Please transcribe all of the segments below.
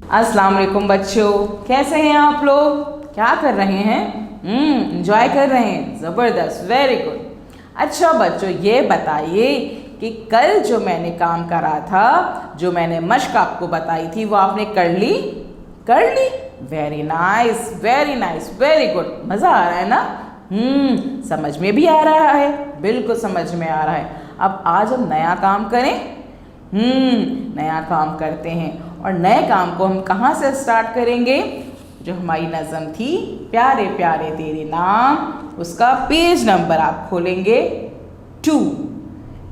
अस्सलाम वालेकुम बच्चों, कैसे हैं आप लोग? क्या कर रहे हैं? एंजॉय कर रहे हैं। ज़बरदस्त, वेरी गुड। अच्छा बच्चों, ये बताइए कि कल जो मैंने काम करा था, जो मैंने मश्क आपको बताई थी, वो आपने कर ली? कर ली? Very nice, very nice, very good. मज़ा आ रहा है ना? समझ में भी आ रहा है, बिल्कुल समझ में आ रहा है। अब आज हम नया काम करें। नया काम करते हैं। और नए काम को हम कहाँ से स्टार्ट करेंगे? जो हमारी नज़म थी, प्यारे प्यारे तेरे नाम, उसका पेज नंबर आप खोलेंगे 2।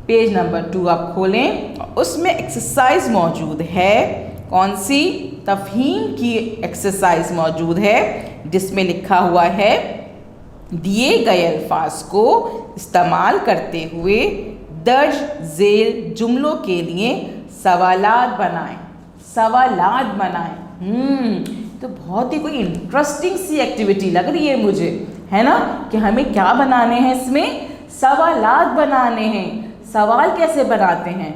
पेज नंबर 2 आप खोलें और उसमें एक्सरसाइज मौजूद है। कौन सी? तफहीम की एक्सरसाइज मौजूद है, जिसमें लिखा हुआ है दिए गए अल्फाज को इस्तेमाल करते हुए दर्ज झेल जुमलों के लिए सवालात बनाएं। सवालात बनाएं। तो बहुत ही कोई इंटरेस्टिंग सी एक्टिविटी लग रही है मुझे, है ना? कि हमें क्या बनाने हैं इसमें? सवालात बनाने हैं। सवाल कैसे बनाते हैं?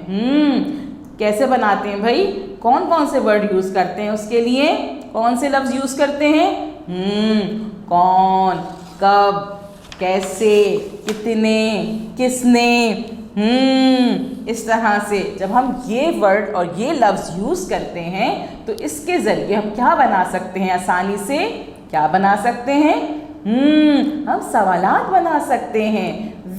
कैसे बनाते हैं भाई? कौन कौन से वर्ड यूज़ करते हैं उसके लिए? कौन से लफ्ज़ यूज़ करते हैं? कौन, कब, कैसे, कितने, किसने। इस तरह से जब हम ये वर्ड और ये लफ्ज़ यूज़ करते हैं तो इसके ज़रिए हम क्या बना सकते हैं? आसानी से क्या बना सकते हैं? हम सवालात बना सकते हैं।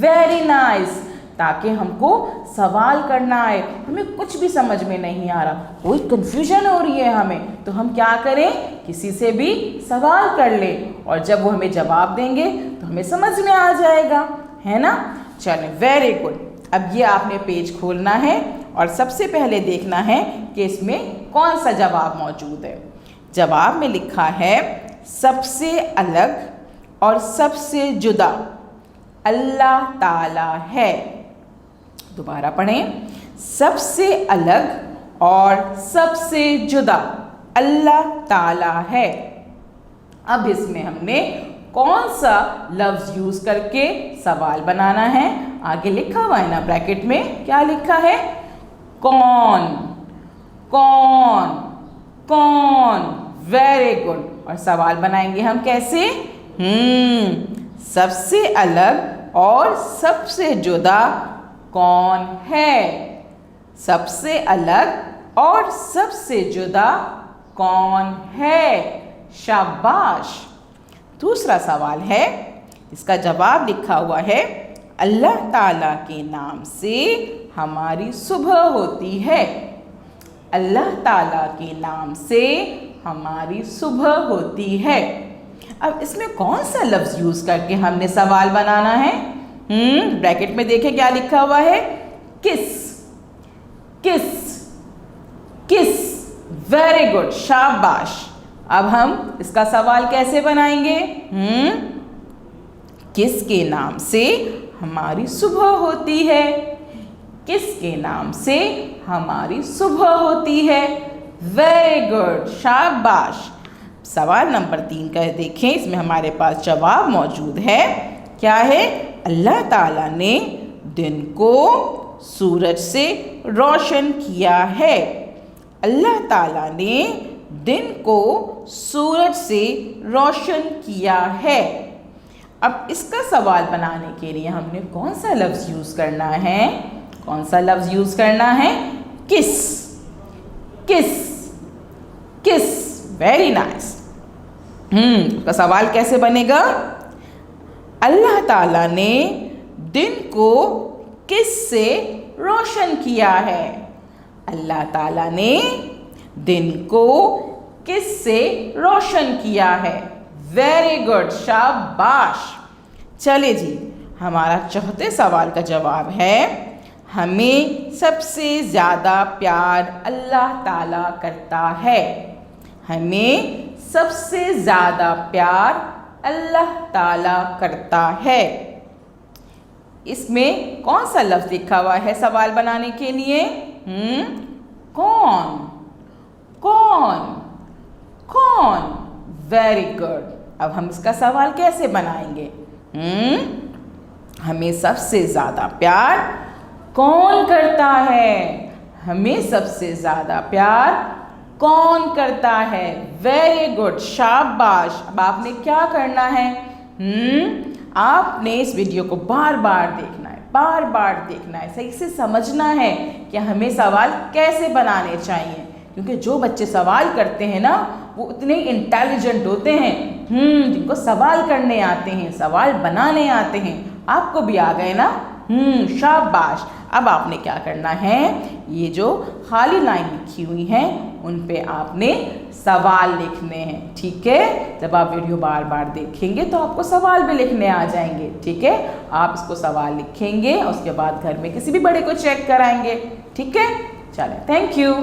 Very nice. ताकि हमको सवाल करना है, हमें कुछ भी समझ में नहीं आ रहा, कोई कन्फ्यूजन हो रही है हमें, तो हम क्या करें? किसी से भी सवाल कर लें और जब वो हमें जवाब देंगे तो हमें समझ में आ जाएगा, है ना? चलें, वेरी गुड। अब ये आपने पेज खोलना है और सबसे पहले देखना है कि इसमें कौन सा जवाब मौजूद है। जवाब में लिखा है सबसे अलग और सबसे जुदा अल्लाह ताला है। दोबारा पढ़ें। सबसे अलग और सबसे जुदा अल्लाह ताला है। अब इसमें हमने कौन सा लफ्ज़ यूज़ करके सवाल बनाना है? आगे लिखा हुआ है ना ब्रैकेट में, क्या लिखा है? कौन, कौन, कौन। Very good. और सवाल बनाएंगे हम कैसे? सबसे अलग और सबसे जुदा कौन है? सबसे अलग और सबसे जुदा कौन है? शाबाश। दूसरा सवाल है, इसका जवाब लिखा हुआ है अल्लाह ताला के नाम से हमारी सुबह होती है। अल्लाह ताला के नाम से हमारी सुबह होती है। अब इसमें कौन सा लफ्ज़ यूज़ करके हमने सवाल बनाना है? ब्रैकेट में देखें क्या लिखा हुआ है? किस, किस, किस। वेरी गुड, शाबाश। अब हम इसका सवाल कैसे बनाएंगे? किसके नाम से हमारी सुबह होती है? किसके नाम से हमारी सुबह होती है? वेरी गुड, शाबाश। सवाल नंबर 3 का देखें, इसमें हमारे पास जवाब मौजूद है। क्या है? अल्लाह ताला ने दिन को सूरज से रोशन किया है। अल्लाह ताला ने दिन को सूरज से रोशन किया है। अब इसका सवाल बनाने के लिए हमने कौन सा लफ्ज़ यूज़ करना है? कौन सा लफ्ज़ यूज़ करना है? किस, किस, किस। Very nice. उसका सवाल कैसे बनेगा? अल्लाह ताला ने दिन को किस से रोशन किया है? अल्लाह ताला ने दिन को किस से रोशन किया है? वेरी गुड, शाबाश। चले जी, हमारा चौथे सवाल का जवाब है हमें सबसे ज़्यादा प्यार अल्लाह ताला करता है। हमें सबसे ज़्यादा प्यार अल्लाह ताला करता है। इसमें कौन सा लफ्ज़ लिखा हुआ है सवाल बनाने के लिए? कौन, कौन, कौन। Very good. अब हम इसका सवाल कैसे बनाएंगे? हमें सबसे ज़्यादा प्यार कौन करता है? हमें सबसे ज़्यादा प्यार कौन करता है? वेरी गुड, शाबाश। अब आपने क्या करना है? आपने इस वीडियो को बार बार देखना है, बार बार देखना है, सही से समझना है कि हमें सवाल कैसे बनाने चाहिए, क्योंकि जो बच्चे सवाल करते हैं ना वो उतने इंटेलिजेंट होते हैं जिनको सवाल करने आते हैं, सवाल बनाने आते हैं। आपको भी आ गए ना? शाबाश। अब आपने क्या करना है, ये जो खाली लाइन लिखी हुई हैं उन पे आपने सवाल लिखने हैं, ठीक है? जब आप वीडियो बार बार देखेंगे तो आपको सवाल भी लिखने आ जाएंगे, ठीक है? आप इसको सवाल लिखेंगे, उसके बाद घर में किसी भी बड़े को चेक कराएंगे, ठीक है? चलें, थैंक यू।